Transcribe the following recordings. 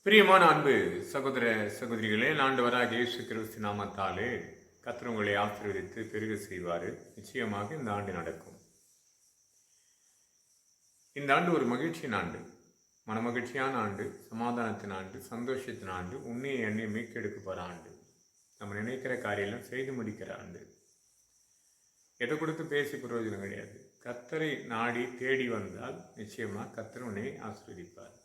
பிரியமான அன்பு சகோதர சகோதரிகளே, ஆண்டவராகிய இயேசு கிறிஸ்து நாமத்தாலே கர்த்தர் உங்களை ஆசீர்வதித்து பெருக செய்வார். நிச்சயமாக இந்த ஆண்டு நடக்கும். இந்த ஆண்டு ஒரு மகிழ்ச்சியின் ஆண்டு, மனமகிழ்ச்சியான ஆண்டு, சமாதானத்தின் ஆண்டு, சந்தோஷத்தின் ஆண்டு, உன்னையை என்னை மீட்டெடுக்க போகிற ஆண்டு. நம்ம நினைக்கிற காரியெல்லாம் செய்து முடிக்கிற ஆண்டு. எதை கொடுத்து பேசி பிரயோஜனம் கிடையாது. கர்த்தரை நாடி தேடி வந்தால் நிச்சயமாக கர்த்தர் உன்னை ஆசீர்வதிப்பார்.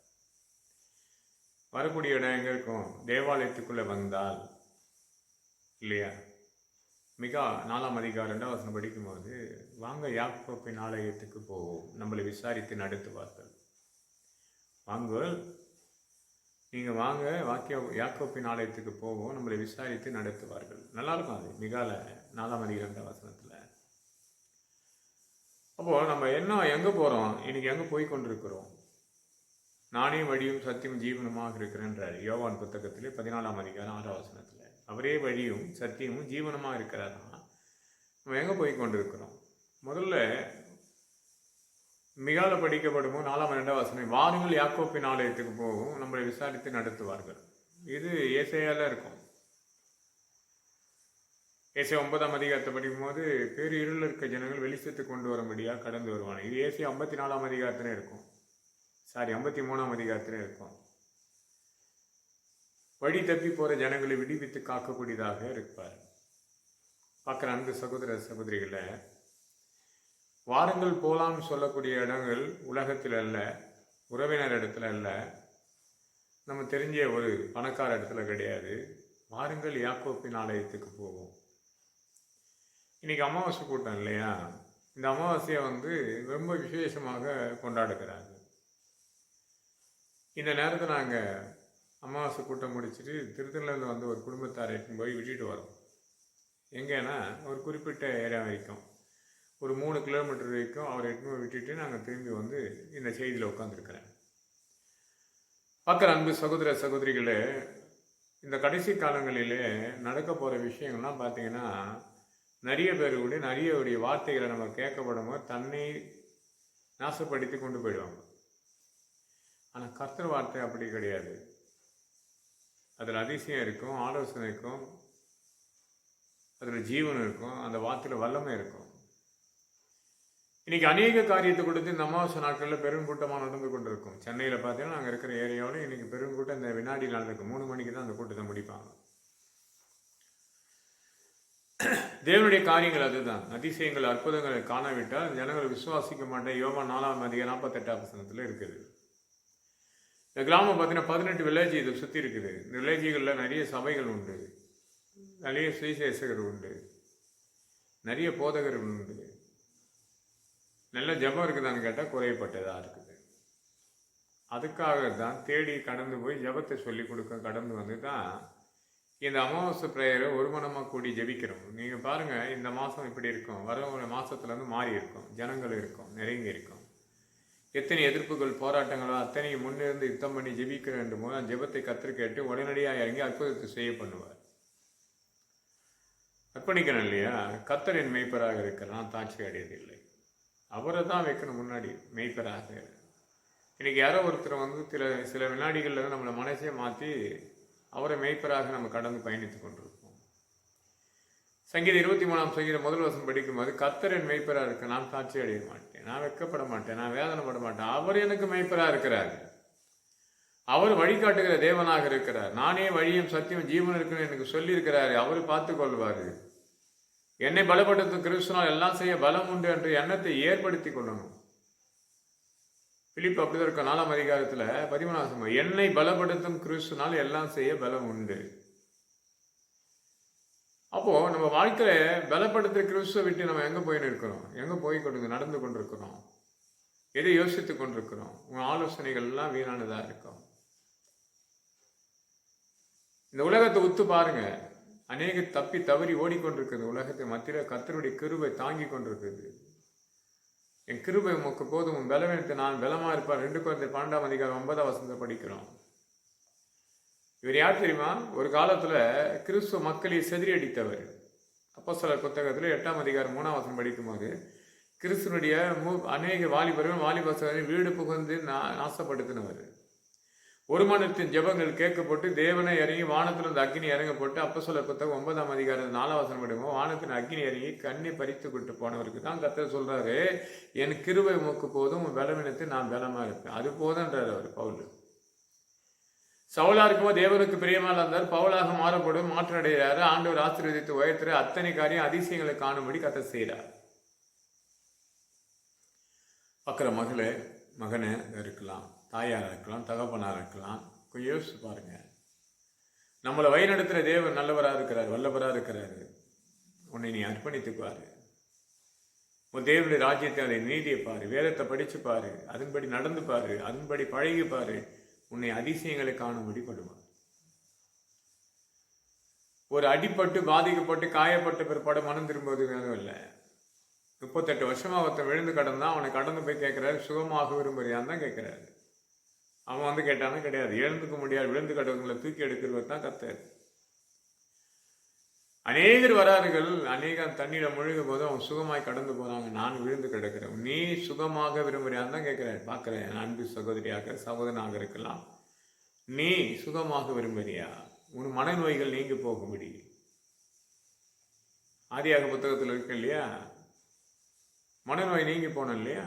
வரக்கூடிய இடம் எங்கே இருக்கும்? தேவாலயத்துக்குள்ளே வந்தால் இல்லையா? மிக 4ஆம் அதிகாரம் 2ஆம் வசனம் படிக்கும்போது, வாங்க யாக்கோப்பின் ஆலயத்துக்கு போவோம், நம்மளை விசாரித்து நடத்துவார்கள். வாங்க, நீங்கள் வாங்க யாக்கோப்பின் ஆலயத்துக்கு போவோம், நம்மளை விசாரித்து நடத்துவார்கள். நல்லாயிருக்கும் அது. மிகால 4ஆம் அதிகாரம் 2ஆம் வசனத்தில். அப்போது நம்ம எங்கே போகிறோம்? இன்றைக்கி எங்கே போய் கொண்டிருக்கிறோம்? நானே வழியும் சத்தியம் ஜீவனமாக இருக்கிறேன்றார் யோவான் புத்தகத்திலே 14ஆம் அதிகாரம் 6ஆம் வசனத்தில். அவரே வழியும் சத்தியமும் ஜீவனமாக இருக்கிறாருன்னா நம்ம எங்கே போய் கொண்டிருக்கிறோம்? முதல்ல மிகால படிக்கப்படும்போது 4ஆம் 2ஆம் வசனம், வாருங்கள் யாக்கோப்பின் ஆலயத்துக்கு போகும், நம்மளை விசாரித்து நடத்துவார்கள். இது ஏசாயால இருக்கும். ஏசியா 9ஆம் அதிகாரத்தை படிக்கும்போது, பேரு இருளில் இருக்க ஜனங்கள் வெளிச்சத்து கொண்டு வரும்படியாக கடந்து வருவாங்க. இது ஏசியா 54ஆம் அதிகாரத்திலே இருக்கும். 53ஆம் அதிகாரத்திலே இருக்கும். வழி தப்பி போகிற ஜனங்களை விடுவித்து காக்கக்கூடியதாக இருப்பார். பார்க்குற அன்பு சகோதர சகோதரிகளை, வாருங்கள் போலாம்னு சொல்லக்கூடிய இடங்கள் உலகத்தில் அல்ல, உறவினர் இடத்துல அல்ல, நம்ம தெரிஞ்ச ஒரு பணக்கார இடத்துல கிடையாது. வாருங்கள் யாக்கோப்பின் ஆலயத்துக்கு போவோம். இன்னைக்கு அமாவாசை கூட்டம் இல்லையா? இந்த அமாவாசையை ரொம்ப விசேஷமாக கொண்டாடுகிறாங்க. இந்த நேரத்தில் நாங்கள் அமாவாசை கூட்டம் முடிச்சுட்டு திருத்தணிலேருந்து ஒரு குடும்பத்தாரை எடுத்துன்னு போய் விட்டுட்டு வரோம். எங்கன்னா ஒரு குறிப்பிட்ட ஏரியா வரைக்கும், ஒரு 3 கிலோமீட்டர் வரைக்கும் அவரை எடுத்துன்னு விட்டுட்டு நாங்கள் திரும்பி இந்த செய்தியில் உட்காந்துருக்கிறேன். பார்க்குற அன்பு சகோதர சகோதரிகளே, இந்த கடைசி காலங்களிலே நடக்க போகிற விஷயங்கள்லாம் பார்த்தீங்கன்னா, நிறைய பேருடைய நிறைய வார்த்தைகளை நம்ம கேட்கப்படும் போது தன்னை நாசப்படுத்தி கொண்டு போயிடுவாங்க. ஆனால் கர்த்தர் வார்த்தை அப்படி கிடையாது. அதில் அதிசயம் இருக்கும், ஆலோசனை இருக்கும், அதில் ஜீவன் இருக்கும், அந்த வார்த்தையில் வல்லமை இருக்கும். இன்னைக்கு அநேக காரியத்தை கொடுத்து இந்த அமாவாசை நாட்களில் பெருங்கூட்டமாக நடந்து கொண்டு இருக்கும். சென்னையில் பார்த்தீங்கன்னா நாங்கள் இருக்கிற ஏரியாவில் இன்னைக்கு பெருங்கூட்டம் இந்த வினாடி நடந்திருக்கு. 3 மணிக்கு தான் அந்த கூட்டத்தை முடிப்பாங்க. தேவனுடைய காரியங்கள் அதுதான். அதிசயங்கள் அற்புதங்களை காணவிட்டால் ஜனங்கள் விசுவாசிக்க மாட்டேன். யோவான் 4ஆம் அதிகாரம் 48ஆம் வசனத்தில் இருக்குது. இந்த கிராமம் பார்த்தீங்கன்னா 18 வில்லேஜ் இதை சுற்றி இருக்குது. இந்த வில்லேஜுகளில் நிறைய சபைகள் உண்டு, நிறைய சுவிசேஷகர் உண்டு, நிறைய போதகர்கள் உண்டு. நல்ல ஜபம் இருக்குதான்னு கேட்டால் குறையப்பட்டதாக இருக்குது. அதுக்காக தான் தேடி கடந்து போய் ஜபத்தை சொல்லி கொடுக்க கடந்து தான் இந்த அமாவாசை பிரேயரை ஒரு மனமாக கூடி ஜபிக்கிறோம். நீங்கள் பாருங்கள், இந்த மாதம் இப்படி இருக்கும், வர மாதத்துலேருந்து மாறி இருக்கும், ஜனங்கள் இருக்கும், நெருங்கி இருக்கும். எத்தனை எதிர்ப்புகள் போராட்டங்களோ அத்தனை முன்னிருந்து யுத்தம் பண்ணி ஜெபிக்கிற வேண்டுமோ அந்த ஜெபத்தை கர்த்தர் கேட்டு உடனடியாக இறங்கி அற்புதத்தை செய்ய பண்ணுவார். அர்ப்பணிக்கணும் இல்லையா? கர்த்தர் என் மெய்ப்பராக இருக்கிறான், தாட்சி அடையதில்லை. அவரை தான் வைக்கணும் முன்னாடி மெய்ப்பராக. இன்னைக்கு யாரோ ஒருத்தர் சில வினாடிகளில் நம்மளை மனசே மாற்றி அவரை மெய்ப்பராக நம்ம கடந்து பயணித்து கொண்டிருக்கோம். சங்கீதம் 23ஆம் சங்கீதம் 1 வசனம் படிக்கும்போது, கர்த்தர் என் மெய்ப்பராக இருக்க, நான் தாட்சி அடைய மாட்டேன், நான் வெட்கப்பட மாட்டேன், நான் வேதனைப்பட மாட்டேன். அவர் எனக்கு மெய்ப்பராக இருக்கிறார். அவர் வழிகாட்டுகிற தேவனாக இருக்கிறார். நானே வழியும் சத்தியம் ஜீவன் இருக்குன்னு எனக்கு சொல்லியிருக்கிறாரு. அவர் பார்த்து கொள்வார். என்னை பலப்படுத்தும் கிறிஸ்துனால் எல்லாம் செய்ய பலம் உண்டு என்ற எண்ணத்தை ஏற்படுத்தி கொள்ளணும். பிலிப்பு அப்படிதான் இருக்கும். 4ஆம் அதிகாரத்தில் 13ஆம் வசனம், என்னை பலப்படுத்தும் கிறிஸ்துனால் எல்லாம் செய்ய பலம் உண்டு. அப்போது நம்ம வாழ்க்கையில் பலப்படுத்துகிற கிறிஸ்துவை விட்டு நம்ம எங்கே போயின்னு இருக்கிறோம்? எங்கே போய் நடந்து கொண்டிருக்கிறோம்? எதை யோசித்து கொண்டிருக்கிறோம்? உங்கள் ஆலோசனைகள் எல்லாம் வீணானதாக இருக்கும். இந்த உலகத்தை உத்து பாருங்க, அநேக தப்பி தவறி ஓடிக்கொண்டிருக்கிறது. உலகத்தை மத்தியில் கர்த்தருடைய கிருபை தாங்கி கொண்டிருக்கிறது. என் கிருபை உமக்கு போதும், உன் பலவீனத்தை நான் பலமாக இருப்பார். 2 கொரிந்தியர் 12ஆம் அதிகாரம் 9ஆம் வசனத்தை படிக்கிறோம். இவர் யார் தெரியுமா? ஒரு காலத்தில் கிறிஸ்துவ மக்களை செதறடித்தவர். அப்போஸ்தலர் புத்தகத்தில் 8ஆம் அதிகாரம் 3ஆம் வசனம் படிக்கும்போது, கிறிஸ்துவனுடைய அநேக வாலிபர்கள் வாலிபசரை வீடு புகுந்து நாசப்படுத்தினவர். ஒரு மனத்தின் ஜெபங்கள் கேட்கப்பட்டு தேவனை இறங்கி வானத்திலிருந்து அக்னி இறங்கப்பட்டு அப்போஸ்தலர் புத்தகம் 9ஆம் அதிகாரம் 4ஆம் வசனம் படிக்கும். வானத்தின் அக்னி இறங்கி கண்ணை பறித்து விட்டு போனவருக்கு தான் கர்த்தர் சொல்றாரு, என் கிருபை உமக்கு போதும், உன் பலவீனத்தை நான் பலமா இருப்பேன். அது போதுன்றார் அவர் பவுல். சவுலா இருக்கும்போது தேவனுக்கு பிரியமா இருந்தார். பவுலாக மாறப்படும் மாற்றம் அடைகிறாரு. ஆண்டவர் ஆசீர்வதித்து உயர்த்துற அத்தனை காரியம் அதிசயங்களை காணும்படி கர்த்தர் செய்கிறார். பார்க்குற மகனை இருக்கலாம், தாயாராக இருக்கலாம், தகப்பனாக இருக்கலாம். கொஞ்சம் யோசிச்சு பாருங்க. நம்மளை வழிநடத்துகிற தேவன் நல்லவராக இருக்கிறார், வல்லவராக இருக்கிறாரு. உன்னை நீ அர்ப்பணித்துப்பாரு. உன் தேவனுடைய ராஜ்யத்தை, அதை நீதியை பாரு, வேதத்தை படிச்சு பாரு, அதன்படி நடந்து பாரு, அதன்படி பழகி பாரு. உன்னை அதிசயங்களை காணும்படி படுவார். ஒரு அடிப்பட்டு பாதிக்கப்பட்டு காயப்பட்ட பிற்பாடு மனம் திரும்புவது வேணும் இல்லை. 38 வருஷமா ஒருத்தன் விழுந்து கடந்தான். அவனை கடந்து போய் கேட்கிறாரு, சுகமாக விரும்புறியான்னு தான் கேட்கிறாரு. அவன் கேட்டானே கிடையாது. எழுந்துக்க முடியாது விழுந்து கடவுங்களை தூக்கி எடுக்கிறது தான் கர்த்தர். அநேகர் வரார்கள், அநேகம் தண்ணீரை முழுகும் போது அவன் சுகமாய் கடந்து போறாங்க. நான் விழுந்து கிடக்கிறேன், நீ சுகமாக விரும்புறியான்னு தான் கேட்கிறேன். பார்க்கிறேன், அன்பு சகோதரியாக சகோதரனாக இருக்கலாம். நீ சுகமாக விரும்புறியா? உன் மனநோய்கள் நீங்கி போகும்படி. ஆதியாக புத்தகத்தில் இருக்கு இல்லையா, மனநோய் நீங்கி போன இல்லையா.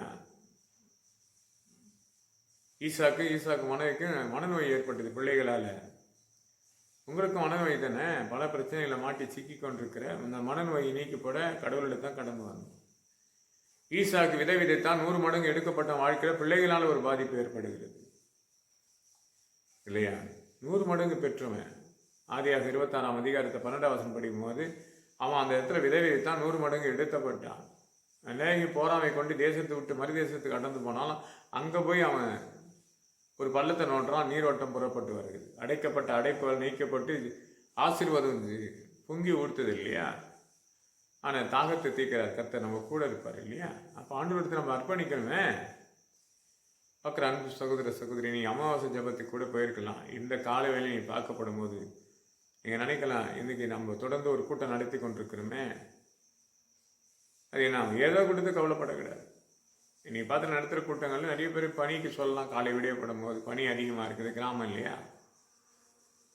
ஈசாக்கு மனைவிக்கு மனநோய் ஏற்பட்டது பிள்ளைகளால. உங்களுக்கும் மனநோய் தானே, பல பிரச்சனைகளை மாட்டி சிக்கி கொண்டிருக்கிற அந்த மனநோயை நீக்கப்பட கடவுளில் தான் கடந்து வரணும். ஈசாக்கு விதை விதைத்தான், 100 மடங்கு எடுக்கப்பட்ட வாழ்க்கையில் பிள்ளைகளால் ஒரு பாதிப்பு ஏற்படுகிறது இல்லையா. 100 மடங்கு பெற்றுவன். ஆதியாக 26ஆம் அதிகாரத்தை 12ஆம் வசனம் படிக்கும் போது அவன் அந்த இடத்துல விதை விதைத்தான், 100 மடங்கு எடுத்தப்பட்டான். அநேகி போராமை கொண்டு தேசத்தை விட்டு மறு தேசத்துக்கு கடந்து போனாலும் அங்கே போய் அவன் ஒரு பள்ளத்தை நோட்டுறான். நீரோட்டம் புறப்பட்டு வருகிறது. அடைக்கப்பட்ட அடைப்புகள் நீக்கப்பட்டு ஆசீர்வாதம் பொங்கி ஊடுத்தது இல்லையா. ஆனால் தாகத்தை தீர்க்கிறார் கர்த்தர், நம்ம கூட இருப்பார் இல்லையா. அப்போ ஆண்டவருக்கு நம்ம அர்ப்பணிக்கணுமே. பார்க்குற அன்பு சகோதர சகோதரி, நீ அமாவாசை ஜபத்துக்கு கூட போயிருக்கலாம். இந்த கால வேலை நீ பார்க்கப்படும் போது நீங்கள் நினைக்கலாம், இன்னைக்கு நம்ம தொடர்ந்து ஒரு கூட்டம் நடத்தி கொண்டிருக்கிறோமே, அது நான் ஏதோ கொடுத்து கவலைப்பட கிடையாது. இன்னைக்கு பார்த்து நடத்துகிற கூட்டங்கள் நிறைய பேர் பணிக்கு சொல்லலாம். காலை விடியப்படும் போது பணி அதிகமாக இருக்குது, கிராமம் இல்லையா.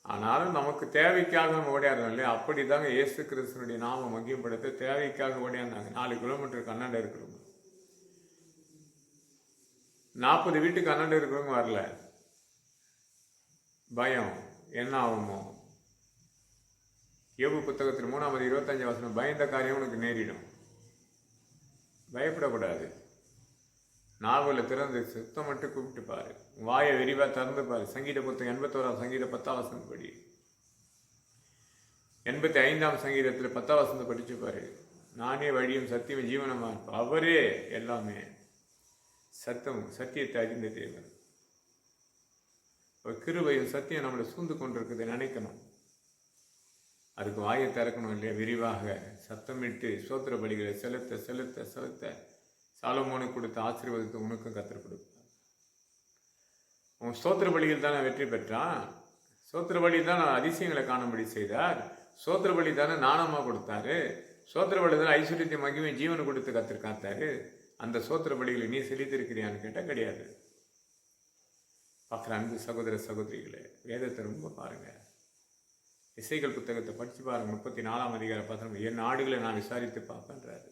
ஆனாலும் நமக்கு தேவைக்காக நம்ம ஓடியாடுறோம் இல்லையா. அப்படி தாங்க இயேசு கிறிஸ்துவனுடைய நாம மகிமைப்படுத்த தேவைக்காக ஓடியாந்தாங்க. 4 கிலோமீட்டருக்கு அண்ணாண்ட இருக்கிறவங்க, 40 வீட்டுக்கு அண்ணாண்ட இருக்கிறவங்க வரல. பயம் என்ன ஆகுமோ. யோபு புத்தகத்தில் 3ஆம் 25 வசனம், பயந்த காரியம் உனக்கு நேரிடும். பயப்படக்கூடாது. நாவலில் திறந்து சுத்தம் மட்டும் கூப்பிட்டு பாரு, வாயை விரிவாக திறந்து பாரு. சங்கீத புத்தகம் 81ஆம் சங்கீத 10ஆம் வசனம் படி, 85ஆம் சங்கீதத்தில் 10ஆம் வசனத்தை படிச்சு பாரு. நானே வழியும் சத்தியம் ஜீவனமா இருப்பேன், அவரே எல்லாமே. சத்தியத்தை அறிந்த தேவன். ஒரு கிருபையும் சத்தியம் நம்மளை சூழ்ந்து கொண்டிருக்குது நினைக்கணும். அதுக்கு வாயை திறக்கணும் இல்லையா. விரிவாக சத்தமிட்டு சோத்திர பலிகளை செலுத்த செலுத்த செலுத்த சாலமோனுக்கு கொடுத்த ஆசீர்வாதத்தை உனக்கும் கர்த்தர் கொடுப்பார். உன் சோத்திர பலியில் தானே வெற்றி பெற்றான். சோத்திர பலி தான் அதிசயங்களை காணும்படி செய்தார். சோத்திர பலி தானே நாணமாக கொடுத்தாரு. சோத்திர பலி தானே ஐஸ்வர்யத்தை மகிமை ஜீவனை கொடுத்து கர்த்தர் காத்தாரு. அந்த சோத்திர பலிகளை நீ செலுத்திருக்கிறியான்னு கேட்டால் கிடையாது. பார்க்குற அன்பு சகோதர சகோதரிகளை, வேதத்தை ரொம்ப பாருங்க. இசைகள் புத்தகத்தை படிச்சு பாருங்க. 34ஆம் அதிகாரம் 19, என் ஆடுகளை நான் விசாரித்து பார்ப்பேன்றாரு.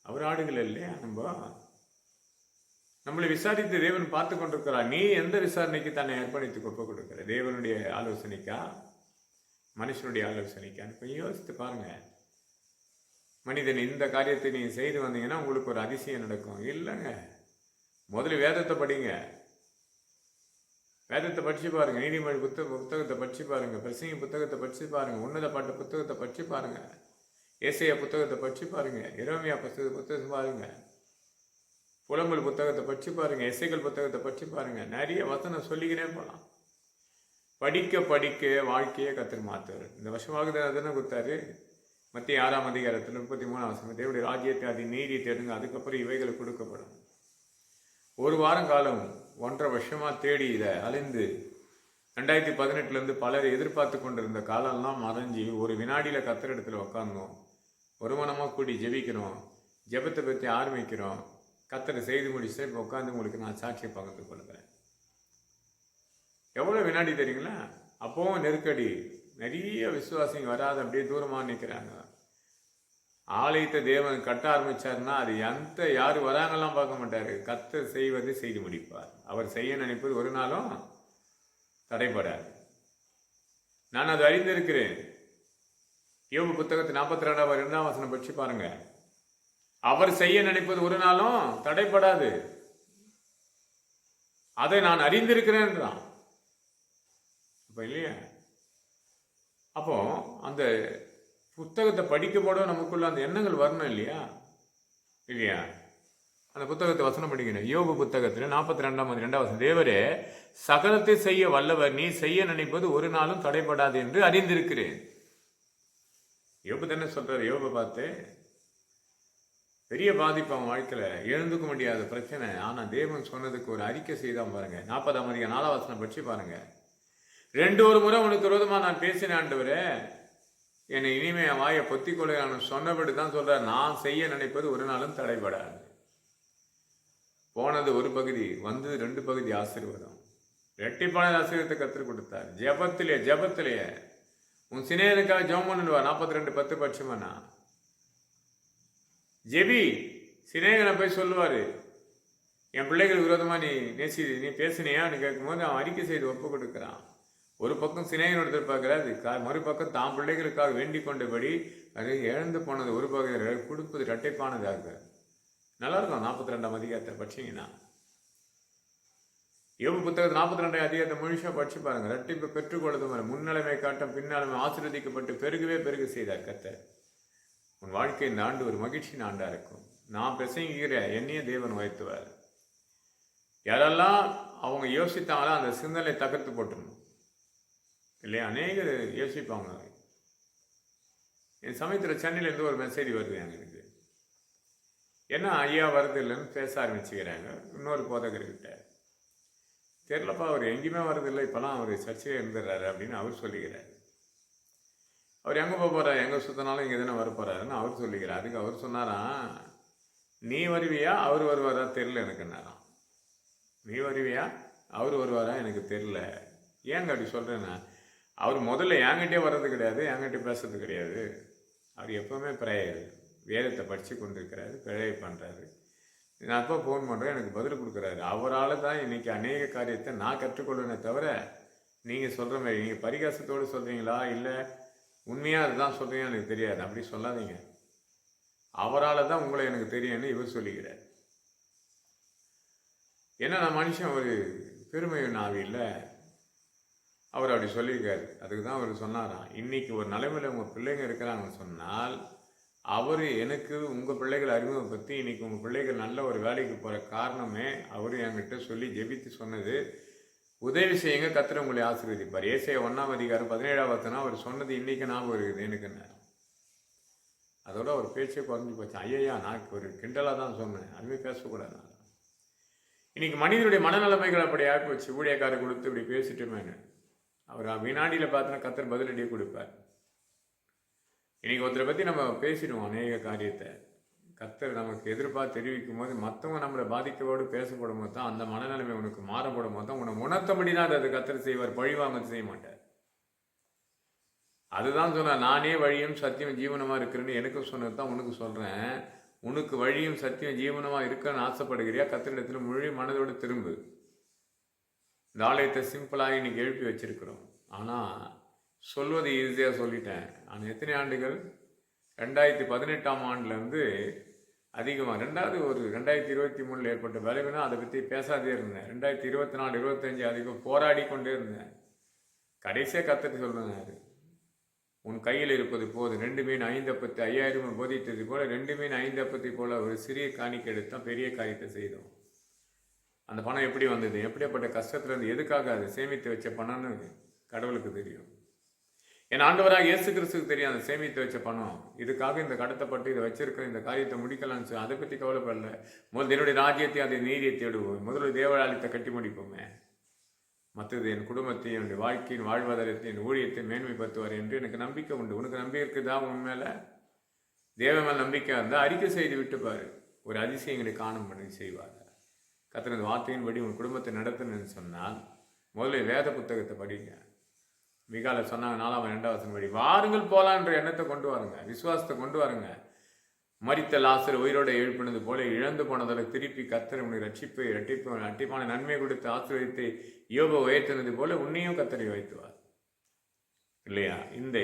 அவர் ஆடுகள் இல்லையா. நம்மளை விசாரித்து தேவன் பார்த்து கொண்டிருக்கிறார். நீ எந்த விசாரணைக்கு தன்னை அர்ப்பணித்து ஒப்பு கொடுக்கிற? தேவனுடைய ஆலோசனைக்கா, மனுஷனுடைய ஆலோசனைக்கான்னு கொஞ்சம் யோசித்து பாருங்க. மனிதன் இந்த காரியத்தை நீங்க செய்து வந்தீங்கன்னா உங்களுக்கு ஒரு அதிசயம் நடக்கும். இல்லைங்க, முதல்ல வேதத்தை படிங்க. வேதத்தை படிச்சு பாருங்க. நீதிமொழி புத்தகத்தை படிச்சு பாருங்க. பிரசங்கி புத்தகத்தை படிச்சு பாருங்க. உன்னத பாட்டு புத்தகத்தை படிச்சு பாருங்க. ஏசையா புத்தகத்தை படிச்சு பாருங்க. எரேமியா புத்தகத்தை பாருங்க. புலம்பல் புத்தகத்தை படிச்சு பாருங்க. எசைகள் புத்தகத்தை படிச்சு பாருங்க. நிறைய வசனம் சொல்லிக்கினே போகலாம். படிக்க படிக்க வாழ்க்கையை கர்த்தர் மாத்துவார். இந்த வருஷமாக தானே கொடுத்தாரு. மத்திய 6ஆம் அதிகாரத்தில் 33ஆம் வசனம், தேவனுடைய ராஜ்யத்தை அதை நீதி தேடுங்க, அதுக்கப்புறம் இவைகளை கொடுக்கப்படும். ஒரு வாரம் காலம் 1.5 வருஷமா தேடி இதை அலைந்து 2018 பலர் எதிர்பார்த்து கொண்டிருந்த காலம்லாம் மறைஞ்சி ஒரு வினாடியில் கர்த்தர் இடத்துல உட்காந்தோம். ஒரு மனமாக கூடி ஜெபிக்கிறோம். ஜெபத்தை பற்றி ஆரம்பிக்கிறோம். கர்த்தரை செய்து முடிச்சு இப்போ உட்காந்து உங்களுக்கு நான் சாட்சியை பகிர்ந்து கொள்கிறேன். எவ்வளோ வினாடி தெரியுங்களா? அப்போவும் நெருக்கடி, நிறைய விசுவாசிங்க வராது, அப்படியே தூரமாக நிற்கிறாங்க. ஆலயத்தை தேவன் கட்ட ஆரம்பிச்சாருன்னா அது யார் வராங்கலாம் பார்க்க மாட்டார். கர்த்தர் செய்வதை செய்து முடிப்பார். அவர் செய்ய நினைப்பது ஒரு நாளும் தடைபடாது. நான் அதை அறிந்திருக்கிறேன். யோபு புத்தகத்து 42 வசனம் படிச்சு பாருங்க. அவர் செய்ய நினைப்பது ஒரு நாளும் தடைபடாது, அதை நான் அறிந்திருக்கிறேன். அப்ப இல்லையா? அப்போ அந்த புத்தகத்தை படிக்க போட நமக்குள்ள அந்த எண்ணங்கள் வரணும் இல்லையா? இல்லையா? அந்த புத்தகத்தை வசனம் படிக்கணும். யோபு புத்தகத்தில் 42 வசனம், தேவரே சகலத்தை செய்ய வல்லவர், நீ செய்ய நினைப்பது ஒரு நாளும் தடைபடாது என்று அறிந்திருக்கிறேன். யோபு தானே சொல்றாரு. யோபை பார்த்து பெரிய பாதிப்பு அவன் வாழ்க்கையில, எழுந்துக்க முடியாத பிரச்சனை. ஆனா தேவன் சொன்னதுக்கு ஒரு அறிக்கை செய்தான் பாருங்க. 40 வசனம் படிச்சு பாருங்க. 2 முறை உனக்கு விரோதமா நான் பேசினேன் ஆண்டவரே, என்னை இனிமே என் வாயை பொத்திக் கொள்ளையான்னு சொன்னபடி தான் சொல்ற. நான் செய்ய நினைப்பது ஒரு நாளும் தடைபடாது. போனது ஒரு பகுதி, வந்தது 2 பகுதி ஆசீர்வாதம். இரட்டிப்பான ஆசீர்வாதத்தை கற்றுக் கொடுத்தார். ஜபத்திலேயே உன் சிநேகனுக்காக ஜெபம் பண்ணுவா. 42:10 பட்சமானா ஜெபி சிநேகனை போய் சொல்லுவாரு, என் பிள்ளைகள் விரோதமா நீ பேசினியான்னு கேட்கும்போது அவன் அறிக்கை செய்து ஒப்பு கொடுக்கிறான். ஒரு பக்கம் சிநேகனோட எதிர்பார்க்கிறார், மறுபக்கம் தான் பிள்ளைகளுக்காக வேண்டிக் கொண்டபடி அது இழந்து போனது ஒரு பகுதியில் கொடுப்பது இரட்டைப்பானதாக. நல்லா இருக்கும். 42 படிச்சீங்கன்னா யோபு புத்தகத்து 42 முழுசா படிச்சு பாருங்க. இரட்டிப்பு பெற்றுக்கொள்ளுது முன்னிலைமை காட்டும் பின்னாலுமே ஆசீர்வதிக்கப்பட்டு பெருகு செய்தார் கர்த்தர். உன் வாழ்க்கை இந்த ஆண்டு ஒரு மகிழ்ச்சியின் ஆண்டா இருக்கும். நான் பிரசங்கிக்கிற என்னையும் தேவன் உயர்த்துவார். யாரெல்லாம் அவங்க யோசித்தாங்களோ அந்த சிந்தனை தகர்த்து போட்டுருணும் இல்லையா? அநேகர் யோசிப்பாங்க. என் சமயத்தில் சென்னையிலேருந்து ஒரு மெசேஜ் வருது எனக்கு. என்ன ஐயா வருது இல்லைன்னு பேச ஆரம்பிச்சுக்கிறாங்க இன்னொரு போதகர்கிட்ட. தெரியலப்பா, அவர் எங்கேயுமே வரதில்லை, இப்போலாம் அவர் சர்ச்சையே இருந்துடுறாரு அப்படின்னு அவர் சொல்லிக்கிறார். அவர் எங்கே போகிறார், எங்கே சுற்றினாலும் இங்கே தானே வரப்போறாருன்னு அவர் சொல்லிக்கிறார். அதுக்கு அவர் சொன்னாராம், நீ வருவியா அவர் வருவாரா தெரில எனக்குன்னாராம். நீ வருவியா அவர் வருவாரா எனக்கு தெரில. ஏங்க அப்படி சொல்கிறேன்னா, அவர் முதல்ல என்கிட்டே வர்றது கிடையாது, என்கிட்ட பேசுறது கிடையாது. அவர் எப்போவுமே பிரேயர் வேதத்தை படித்து கொண்டிருக்கிறாரு, பிரேயர் பண்ணுறாரு. நான் அப்போ ஃபோன் பண்ணுறேன், எனக்கு பதில் கொடுக்குறாரு. அவரால் தான் இன்றைக்கி அநேக காரியத்தை நான் கற்றுக்கொள்வேனே தவிர, நீங்கள் சொல்கிற மாதிரி நீங்கள் பரிகாசத்தோடு சொல்கிறீங்களா இல்லை உண்மையாக அதுதான் சொல்கிறீங்க எனக்கு தெரியாது, அப்படி சொல்லாதீங்க. அவரால் தான் உங்களை எனக்கு தெரியும்னு இவர் சொல்லிக்கிறார். ஏன்னா நான் மனுஷன் ஒரு பெருமையின் ஆவி இல்லை, அவர் அப்படி சொல்லியிருக்காரு. அதுக்கு தான் அவர் சொன்னாராம், இன்றைக்கி ஒரு நிலைமையில் உங்கள் பிள்ளைங்க இருக்கிறாங்கன்னு சொன்னால் அவர் எனக்கு உங்கள் பிள்ளைகள் அறிமுகப்படுத்தி இன்றைக்கி உங்கள் பிள்ளைகள் நல்ல ஒரு வேலைக்கு போகிற காரணமே அவர் என்கிட்ட சொல்லி ஜெபித்து சொன்னது, உதவி செய்யுங்க கர்த்தர் உங்களை ஆசீர்வதிப்பார். ஏசாயா 1:17 அவர் சொன்னது இன்றைக்கி ஞாபகம் இருக்குது எனக்கு. அதோட ஒரு பேச்சே குறைஞ்சி போச்சு. ஐயா நான் ஒரு கிண்டலாக தான் சொன்னேன், அதுவே பேசக்கூடாது. இன்றைக்கி மனிதனுடைய மனநிலைமைகள் அப்படி ஆக்கி வச்சு ஊழியக்காரர் கொடுத்து இப்படி பேசிட்டுமேனு அவர் வினாடியில் பார்த்தோன்னா கர்த்தர் பதிலடியே கொடுப்பார். இன்றைக்கி ஒருத்தரை பற்றி நம்ம பேசிடுவோம் அநேக காரியத்தை. கர்த்தர் நமக்கு எதிர்பார்த்து தெரிவிக்கும் போது மற்றவங்க நம்மளை பாதிக்கவோடு பேசப்படும் போது தான், அந்த மனநிலைமை உனக்கு மாறப்படும் போது தான் உன்னை உணர்த்தபடி தான் அதை கர்த்தர் செய்வார், பழிவாங்க செய்ய மாட்டார். அதுதான் சொன்னார், நானே வழியும் சத்தியம் ஜீவனமாக இருக்கிறேன்னு எனக்கு சொன்னது தான் உனக்கு சொல்கிறேன். உனக்கு வழியும் சத்தியம் ஜீவனமாக இருக்கன்னு ஆசைப்படுகிறியா, கர்த்தரிடத்தில் முழு மனதோடு திரும்பு. இந்த ஆலயத்தை சிம்பிளாக இன்னைக்கு எழுப்பி வச்சிருக்கிறோம். ஆனால் சொல்வது ஈஸியாக சொல்லிட்டேன். நான் எத்தனை ஆண்டுகள் 2018 ஆண்டுலேருந்து அதிகமாக, ரெண்டாவது ஒரு 2023 ஏற்பட்ட விளைவுனா அதை பற்றி பேசாதே இருந்தேன். 2024, 25 அதிகம் போராடி கொண்டே இருந்தேன். கடைசியாக கற்றுட்டு சொல்லுங்க, உன் கையில் இருப்பது போது 2 மீன் 5 அப்பத்து 5000 போதித்தது போல 2 மீன் 5 அப்பத்தை போல ஒரு சிறிய காணிக்கை எடுத்தான் பெரிய காரியத்தை செய்தோம். அந்த பணம் எப்படி வந்தது, எப்படிப்பட்ட கஷ்டத்துலேருந்து, எதுக்காக அது சேமித்து வச்ச பணம்னு கடவுளுக்கு தெரியும். என் ஆண்டவராக இயேசு கிறிஸ்துக்கு தெரியும் அந்த சேமித்து வச்ச பணம். இதுக்காக இந்த கடத்தப்பட்டு இதை வச்சிருக்க இந்த காரியத்தை முடிக்கலாம்னு சொல்லி அதை பற்றி கவலைப்படல. முதல் என்னுடைய ராஜ்யத்தை அதை நீதியை தேடுவோம், முதல்ல தேவாலயத்தை கட்டி முடிப்போமே, மற்றது என் குடும்பத்தை, என்னுடைய வாழ்க்கையின் வாழ்வாதாரத்தை, என் ஊழியத்தை மேன்மைப்படுத்துவார் என்று எனக்கு நம்பிக்கை உண்டு. உனக்கு நம்பிக்கை இருக்குதா? உன் மேலே தேவ மேல் நம்பிக்கை இருந்தால் அறிக்கை செய்து விட்டுப்பார், ஒரு அதிசயங்களை காணும் பண்ணி செய்வார். கர்த்தரது வார்த்தையின்படி உன் குடும்பத்தை நடத்தணும்னு சொன்னால் முதல்ல வேத புத்தகத்தை படிங்க. மிகால சொன்னாங்க 4-2 படி, வாருங்கள் போலான்ற எண்ணத்தை கொண்டு வாருங்க, விசுவாசத்தை கொண்டு வாருங்க. மரித்த லாசர் உயிரோட எழுப்பினது போல இழந்து போனதில் திருப்பி கர்த்தர் உன்னை ரட்சிப்பு இரட்டிப்பான நன்மை கொடுத்து ஆசீர்வதித்து யோபை உயர்த்தினது போல உன்னையும் கர்த்தரை வைத்துவார் இல்லையா? இந்த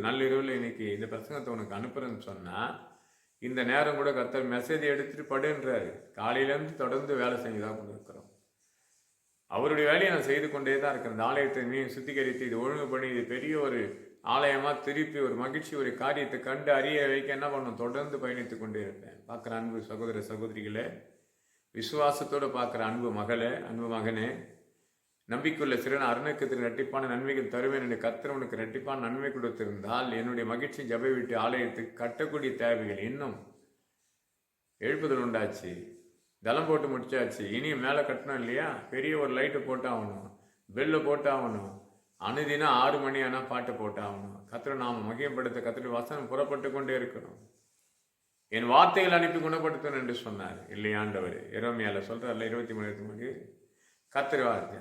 நள்ளிரவில் இன்னைக்கு இந்த பிரசங்கத்தை உனக்கு அனுப்புறேன்னு சொன்னா, இந்த நேரம் கூட கர்த்தர் மெசேஜ் எடுத்துட்டு படுன்றாரு. காலையிலேருந்து தொடர்ந்து வேலை செஞ்சுதான் கொண்டு இருக்கிறோம். அவருடைய வேலையை நான் செய்து கொண்டே தான் இருக்கிறேன். இந்த ஆலயத்தை நீ சுத்திகரித்து இது ஒழுங்கு பண்ணி இது பெரிய ஒரு ஆலயமாக திருப்பி ஒரு மகிழ்ச்சி ஒரு காரியத்தை கண்டு அறிய வைக்க என்ன பண்ணணும்? தொடர்ந்து பயணித்து கொண்டே இருப்பேன். பார்க்குற அன்பு சகோதர சகோதரிகளே, விசுவாசத்தோடு பார்க்குற அன்பு மகளே, அன்பு மகனே, நம்பிக்கையுள்ள சிறன் அருணக்கத்திற்கு இரட்டிப்பான நன்மைகள் தருவேன் என்று கர்த்தர் உனக்கு இரட்டிப்பான நன்மை கொடுத்திருந்தால் என்னுடைய மகிழ்ச்சி ஜபை விட்டு ஆலயத்துக்கு கட்டக்கூடிய தேவைகள் இன்னும் எழுப்புதல் உண்டாச்சு, தளம் போட்டு முடிச்சாச்சு, இனியும் மேலே கட்டணும் இல்லையா? பெரிய ஒரு லைட்டு போட்டாகணும், பெல்லை போட்டாகணும், அனுதினம் 6 மணி ஆனால் பாட்டு போட்டாகணும். கர்த்தரை நாம் மகிமைப்படுத்த கர்த்தருடைய வசனம் புறப்பட்டு கொண்டே இருக்கணும். என் வார்த்தைகள் அனுப்பி குணப்படுத்தணும் என்று சொன்னார் இல்லையாண்டவர். எரேமியால சொல்கிறார்ல 23 கர்த்தர் வார்த்தை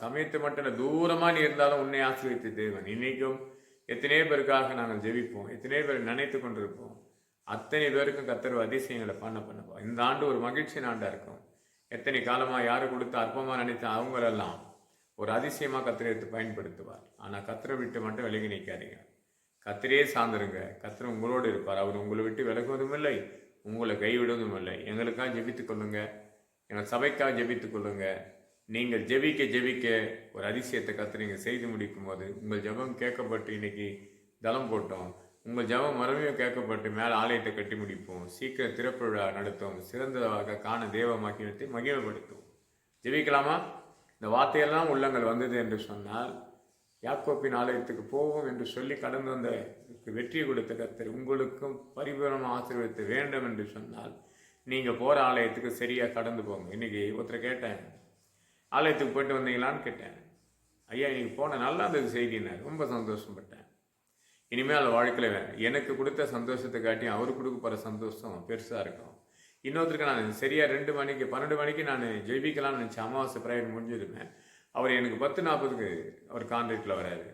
சமயத்தை மட்டும் இல்லை, தூரமாக நீ இருந்தாலும் உன்னை ஆசீர்வதித்த தேவன். இன்னைக்கும் எத்தனை பேருக்காக நாங்கள் ஜெபிப்போம், எத்தனை பேர் நினைத்து கொண்டிருப்போம். அத்தனை பேருக்கும் கர்த்தர் அதிசயங்களை பண்ணுவோம். இந்த ஆண்டு ஒரு மகிழ்ச்சி ஆண்டாக இருக்கும். எத்தனை காலமாக யாரு கொடுத்த அற்பமாக நினைத்த அவங்களெல்லாம் ஒரு அதிசயமாக கர்த்தரை எடுத்து பயன்படுத்துவார். ஆனால் கர்த்தரை விட்டு மட்டும் விலகி நிற்காதீங்க. கர்த்தரே சார்ந்துருங்க. கர்த்தர் உங்களோடு இருப்பார். அவர் உங்களை விட்டு விலகுவதும் இல்லை, உங்களை கைவிடுவதும் இல்லை. எங்களுக்காக ஜெபித்துக் கொள்ளுங்க, எங்கள் சபைக்காக ஜெபித்துக் கொள்ளுங்க. நீங்கள் ஜெபிக்க ஒரு அதிசயத்தை கர்த்தர் நீங்கள் செய்து முடிக்கும் போது உங்கள் ஜெபம் கேட்கப்பட்டு இன்னைக்கு தளம் போட்டோம், உங்கள் ஜெபம் மறுபடியும் கேட்கப்பட்டு மேலே ஆலயத்தை கட்டி முடிப்போம், சீக்கிரம் திறப்பு விழா நடத்தும், சிறந்ததாக காண தேவ மகிழ்ச்சியை மகிழ்வுபடுத்தும். ஜெபிக்கலாமா? இந்த வார்த்தையெல்லாம் உள்ளங்கள் வந்தது என்று சொன்னால் யாக்கோப்பின் ஆலயத்துக்கு போவோம் என்று சொல்லி கடந்து வந்த வெற்றி கொடுத்த கர்த்தர் உங்களுக்கும் பரிபூரணமாக ஆசீர்வதிக்க வேண்டும் என்று சொன்னால் நீங்கள் போகிற ஆலயத்துக்கு சரியாக கடந்து போங்க. இன்றைக்கி ஒருத்தரை கேட்டேன், ஆலயத்துக்கு போயிட்டு வந்தீங்களான்னு கேட்டேன். ஐயா இன்றைக்கி போன நல்லா இருந்தது செய்தினார். ரொம்ப சந்தோஷப்பட்டேன். இனிமேல் வாழ்க்கையில் எனக்கு கொடுத்த சந்தோஷத்தை காட்டி அவருக்கு கொடுக்க போகிற சந்தோஷம் பெருசாக இருக்கும். இன்னொருத்தருக்கு நான் சரியாக 12 மணிக்கு நான் ஜெயிக்கலாம்னு நினச்சேன். அமாவாசை ப்ரேயர் முடிஞ்சிருந்தேன். அவர் எனக்கு 10:40 அவர் கான்ட்ராக்டில் வராரு.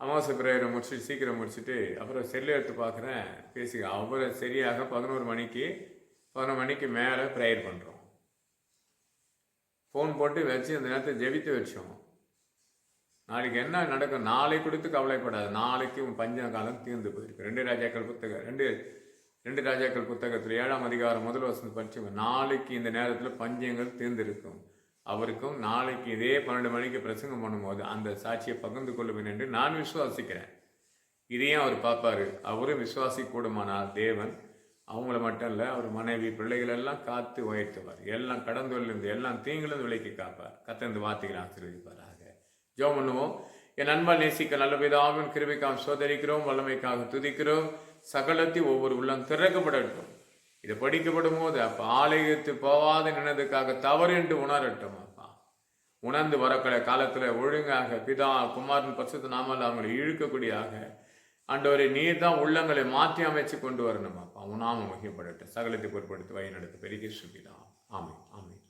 அமாவாசை ப்ரேயரை முடிச்சுட்டு சீக்கிரம் முடிச்சுட்டு அப்புறம் செல்லை எடுத்து பார்க்குறேன், அவரை சரியாக 11 மணிக்கு மேலே ப்ரேயர் பண்ணுறோம். ஃபோன் போட்டு வச்சு அந்த நேரத்தை ஜெபித்து வச்சோம். நாளைக்கு என்ன நடக்கும் நாளை கொடுத்து கவலைப்படாது. நாளைக்கு பஞ்ச காலம் தீர்ந்து போயிருக்கு. 2 ராஜாக்கள் புத்தகத்தில் 7ஆம் அதிகாரம் 1 வசனம் படிச்சு, நாளைக்கு இந்த நேரத்தில் பஞ்சங்கள் தீர்ந்திருக்கும். அவருக்கும் நாளைக்கு இதே 12 மணிக்கு பிரசங்கம் பண்ணும்போது அந்த சாட்சியை பகிர்ந்து கொள்ளுவேன் என்று நான் விசுவாசிக்கிறேன். இதையும் அவர் பார்ப்பாரு. அவரும் விசுவாசி கூடுமானால் தேவன் அவங்கள மட்டும் இல்லை, அவர் மனைவி பிள்ளைகள் எல்லாம் காத்து உயர்த்துவார். எல்லாம் கடந்தொழிலிருந்து எல்லாம் தீங்கிலிருந்து விலைக்கு காப்பார். கத்தந்து வார்த்தைகளை ஆசீர்வதிப்பாராக. ஜெபம் பண்ணுவோம். என் அன்பால் நேசிக்க நல்ல பிதாவின் கிருபைக்காக சோதரிக்கிறோம், வல்லமைக்காக துதிக்கிறோம். சகலத்தை ஒவ்வொரு உள்ளம் திறக்கப்படட்டும். இது படிக்கப்படும் போது அப்பா ஆலயத்து போவாத நினைதுக்காக தவறு என்று உணரட்டும். அப்பா உணர்ந்து வரக்கூடிய காலத்தில் ஒழுங்காக பிதா குமாரன் பரிசுத்த நாமத்தில் அவங்களை இழுக்கக்கூடியதாக ஆண்டவரை நீர் தான் உள்ளங்களை மாற்றி அமைச்சு கொண்டு வரணும். அப்பா உன் நாமம் மகிமைப்படட்டும். சகலத்தை பொருட்படுத்தி வழி நடத்த பெரிய சுபிதா. ஆமென் ஆமென்.